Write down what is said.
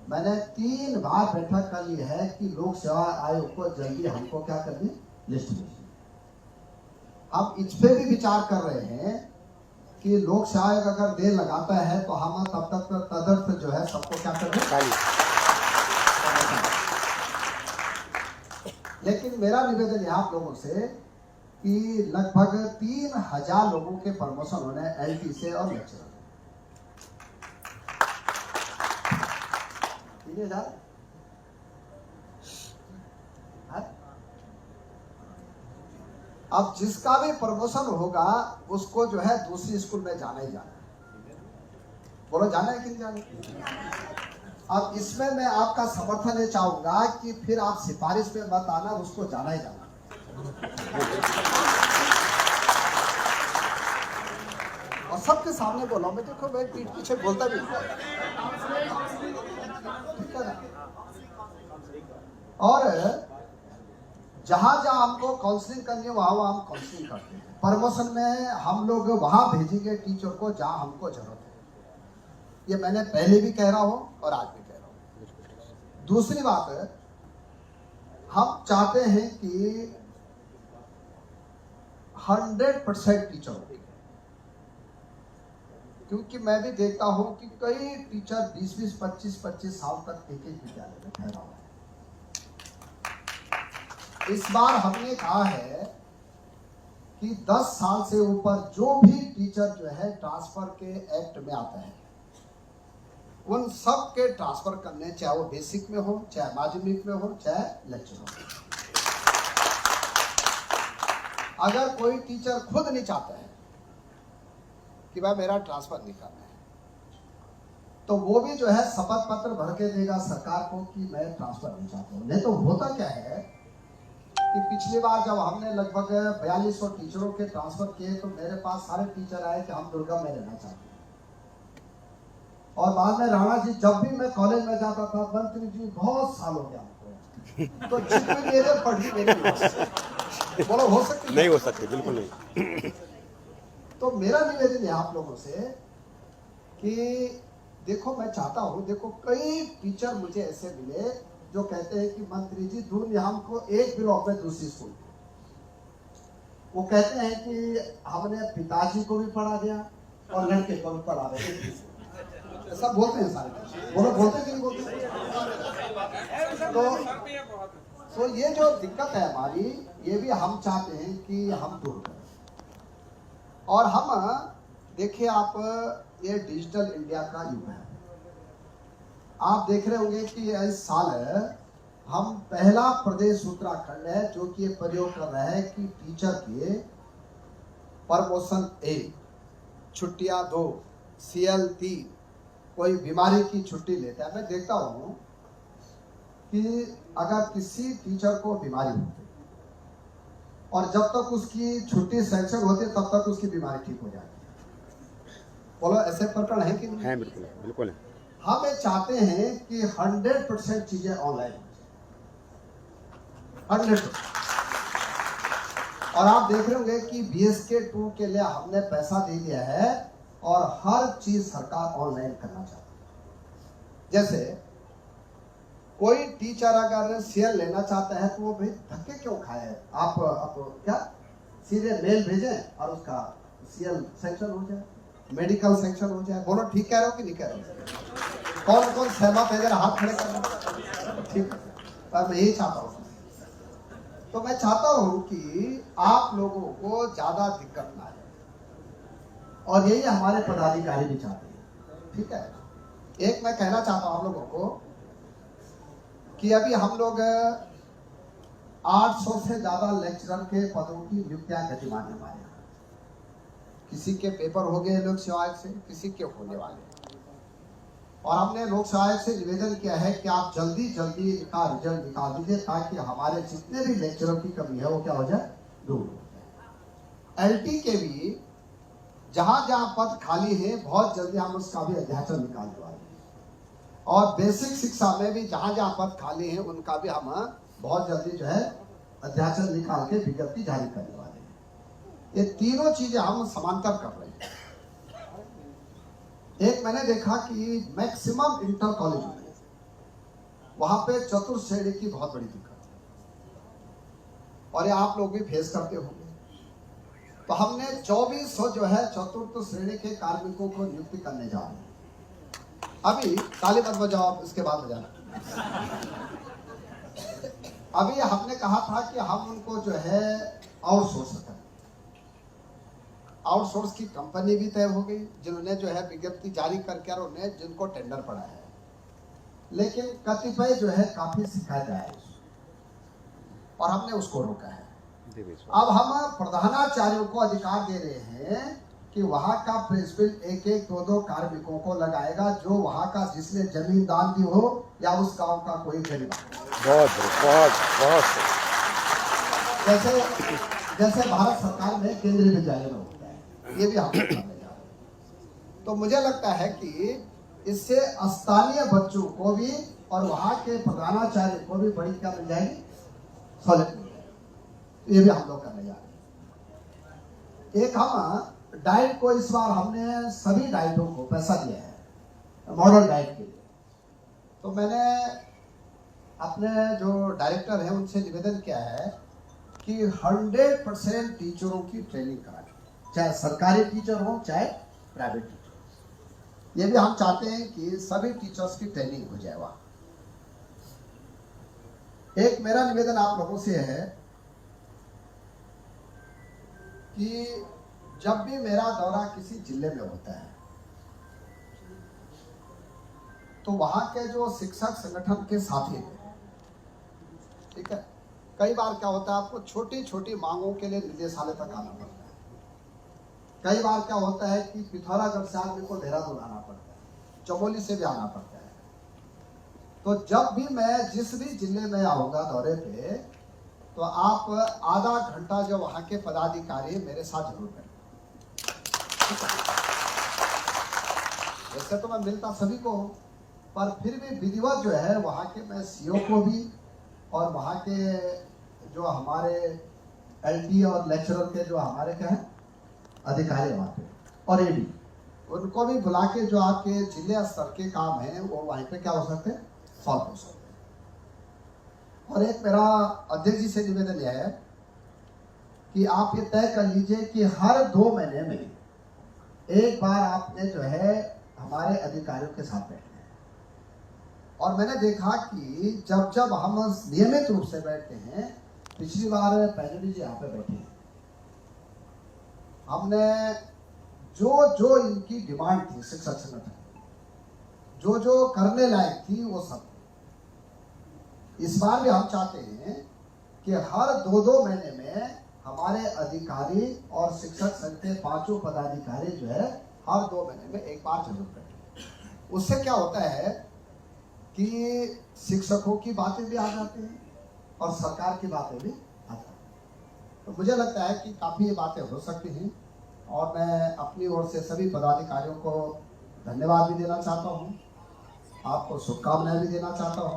मैंने 3 बार बैठक कर ली है कि लोक सेवा आयोग को जल्दी हमको क्या करनी, लिस्ट भेजनी। अब इस पे भी विचार कर रहे हैं कि लोक सेवा आयोग अगर देर लगाता है तो हम तब तक तदर्थ जो है सबको क्या करें। लेकिन मेरा निवेदन है आप लोगों से कि लगभग 3000 लोगों के प्रमोशन होने एलटी से और लेक्चरर। 3000 अब जिसका भी प्रमोशन होगा उसको जो है दूसरी स्कूल में जाना ही जाना है। बोलो जाना है कि नहीं जाना। अब इसमें मैं आपका समर्थन ये चाहूंगा कि फिर आप सिफारिश में मत आना, उसको जाना ही जाना। और सबके सामने बोला, मैं देखो मैं पीठ पीछे बोलता भी ठीक है ना। और जहां जहां हमको काउंसलिंग करनी है वहां वहां हम काउंसलिंग करते हैं। प्रमोशन में हम लोग वहां भेजेंगे टीचर को जहां हमको जरूरत है। ये मैंने पहले भी कह रहा हूं और आज भी कह रहा हूं। दूसरी बात है, हम चाहते हैं कि 100% टीचर हो, क्योंकि मैं भी देखता हूं कि कई टीचर 20-20, 25-25 साल तक एक विद्यालय में ठहरा हुआ है। इस बार हमने कहा है कि 10 साल से ऊपर जो भी टीचर जो है ट्रांसफर के एक्ट में आता है, उन सब के ट्रांसफर करने, चाहे वो बेसिक में हो, चाहे माध्यमिक में हो, चाहे लेक्चर हो। अगर कोई टीचर खुद नहीं चाहता है कि भाई मेरा ट्रांसफर नहीं करना है, तो वो भी जो है शपथ पत्र भर के देगा सरकार को कि मैं ट्रांसफर नहीं चाहता हूं। नहीं तो होता क्या है कि पिछली बार जब हमने लगभग 4200 टीचरों के ट्रांसफर किए तो मेरे पास सारे टीचर आए कि हम दुर्गा में रहना चाहते हैं। और बाद में राणा जी, जब भी मैं कॉलेज में जाता था, मंत्री जी बहुत साल हो गया हमको, तो जितनी मेरे पढ़ी मेरी बोलो हो सकती नहीं हो सकती, बिल्कुल नहीं। तो मेरा निवेदन है आप लोगों से कि देखो, मैं चाहता हूं, देखो कई टीचर मुझे ऐसे मिले जो कहते हैं कि मंत्री जी दूर ने हमको एक ब्लॉक में दूसरी स्कूल, वो कहते हैं कि हमने पिताजी को भी पढ़ा दिया और लड़के को भी पढ़ा दिया। सब बोलते हैं सारे, बोलो बोलते कि नहीं बोलते। तो ये जो दिक्कत है हमारी, ये भी हम चाहते हैं कि हम दूर करें। और हम देखिए, आप ये डिजिटल इंडिया का युग है। आप देख रहे होंगे कि इस साल हम पहला प्रदेश उत्तराखंड है जो कि ये प्रयोग कर रहा है कि टीचर के प्रमोशन 1, छुट्टियां 2, CL 3, कोई बीमारी की छुट्टी लेता है। मैं देखता हूं कि अगर किसी टीचर को बीमारी होती है और जब तक उसकी छुट्टी सैंक्शन होती है तब तक उसकी बीमारी ठीक हो जाती है। बोलो ऐसे प्रकरण है कि नहीं? है, बिल्कुल बिल्कुल है। हम ये चाहते हैं कि 100% चीजें ऑनलाइन हो जाए, 100%। और आप देख रहे होंगे कि BSK 2 के लिए हमने पैसा दे दिया है और हर चीज सरकार ऑनलाइन करना चाहती है। जैसे कोई टीचर अगर CL लेना चाहता है तो वो भाई धक्के क्यों खाए, आप क्या सीधे मेल भेजें और उसका CL सेक्शन हो जाए, मेडिकल सेक्शन हो जाए। बोलो ठीक कह रहे हो कि नहीं कह रहे हो? कौन कौन सहमत है, जरा हाथ खड़े करना। ठीक है, मैं यही चाहता हूँ। तो मैं चाहता हूँ कि आप लोगों को ज्यादा दिक्कत ना आए, और यही हमारे पदाधिकारी भी चाहते हैं। ठीक है, एक मैं कहना चाहता हूँ आप लोगों को कि अभी हम लोग 800 से ज्यादा लेक्चरर के पदों की नियुक्तियां गतिमान है हमारे यहाँ। किसी के पेपर हो गए लोक सेवा आयोग से, किसी के होने वाले। और हमने लोक सेवा आयोग से निवेदन किया है कि आप जल्दी जल्दी इनका रिजल्ट निकाल दीजिए ताकि हमारे जितने भी लेक्चरों की कमी है वो क्या हो जाए, दूर हो जाए। LT के भी जहां जहां पद खाली है बहुत जल्दी हम उसका भी अध्याचन निकाल देंगे। और बेसिक शिक्षा में भी जहां जहां पद खाली हैं उनका भी हम बहुत जल्दी जो है अध्याचन निकाल के विज्ञप्ति जारी करने वाले हैं। ये तीनों चीजें हम समांतर कर रहे हैं। एक मैंने देखा कि मैक्सिमम इंटर कॉलेज में वहां पे चतुर्थ श्रेणी की बहुत बड़ी दिक्कत है और ये आप लोग भी फेस करते होंगे। तो हमने 2400 जो है चतुर्थ श्रेणी के कार्मिकों को नियुक्ति करने जा रहे हैं। अभी ताली मत बजाओ, इसके बाद बजाना। अभी हमने कहा था कि हम उनको जो है आउटसोर्स करें। आउटसोर्स की कंपनी भी तय हो गई, जिन्होंने जो है विज्ञप्ति जारी करके और उन्हें जिनको टेंडर पड़ा है, लेकिन कतिपय जो है काफी शिकायत आए और हमने उसको रोका है। अब हम प्रधानाचार्यों को अधिकार दे रहे हैं कि वहां का प्रिंसिपल एक एक दो कार्मिकों को लगाएगा, जो वहां का जिसने जमीन दान दी हो या उस गांव का कोई गरीब। बहुत जैसे भारत सरकार में केंद्रीय विद्यालय में होता है, ये भी हम करने जा रहे हैं। तो मुझे लगता है कि इससे स्थानीय बच्चों को भी और वहां के प्रधानाचार्य को भी बड़ी क्या मिल जाएगी, सहूलियत मिल जाएगी। ये भी हम लोग करने जा रहे हैं। एक हम डाइट को इस बार हमने सभी डाइटों को पैसा दिया है मॉडल डाइट के लिए। तो मैंने अपने जो डायरेक्टर हैं उनसे निवेदन किया है कि 100% टीचरों की ट्रेनिंग कराएं, चाहे सरकारी टीचर हो चाहे प्राइवेट टीचर। ये भी हम चाहते हैं कि सभी टीचर्स की ट्रेनिंग हो जाए वहां। एक मेरा निवेदन आप लोगों से है कि जब भी मेरा दौरा किसी जिले में होता है तो वहां के जो शिक्षक संगठन के साथी हैं, ठीक है, कई बार क्या होता है आपको छोटी छोटी मांगों के लिए निदेशालय तक आना पड़ता है। कई बार क्या होता है कि पिथौरागढ़ से आदमी को देहरादून आना पड़ता है, चमोली से भी आना पड़ता है। तो जब भी मैं जिस भी जिले में आऊंगा दौरे पे, तो आप आधा घंटा जो वहां के पदाधिकारी मेरे साथ जरूर करें। वैसे तो मैं मिलता सभी को हूं, पर फिर भी विधिवत जो है वहां के मैं सीओ को भी और वहां के जो हमारे एलटी और लेक्चरर के जो हमारे क्या है अधिकारी वहां पे और एडी, उनको भी बुला के जो आपके जिले स्तर के काम है वो वहीं पे क्या हो सकते हैं, सॉल्व हो सकते हैं। और एक मेरा अध्यक्ष जी से निवेदन यह है कि आप ये तय कर लीजिए कि हर 2 महीने में एक बार आपने जो है हमारे अधिकारियों के साथ बैठना है। और मैंने देखा कि जब हम नियमित रूप से बैठते हैं, पिछली बार पैनली जी यहाँ पे बैठे हैं, हमने जो इनकी डिमांड थी शिक्षक संगठन जो करने लायक थी वो सब। इस बार भी हम चाहते हैं कि हर 2 महीने में हमारे अधिकारी और शिक्षक संघ के 5 पदाधिकारी जो है हर 2 महीने में एक बार जरूर बैठे। उससे क्या होता है कि शिक्षकों की बातें भी आ जाती हैं और सरकार की बातें भी आ जाती हैं। तो मुझे लगता है कि काफ़ी ये बातें हो सकती हैं और मैं अपनी ओर से सभी पदाधिकारियों को धन्यवाद भी देना चाहता हूँ, आपको शुभकामनाएं भी देना चाहता हूँ।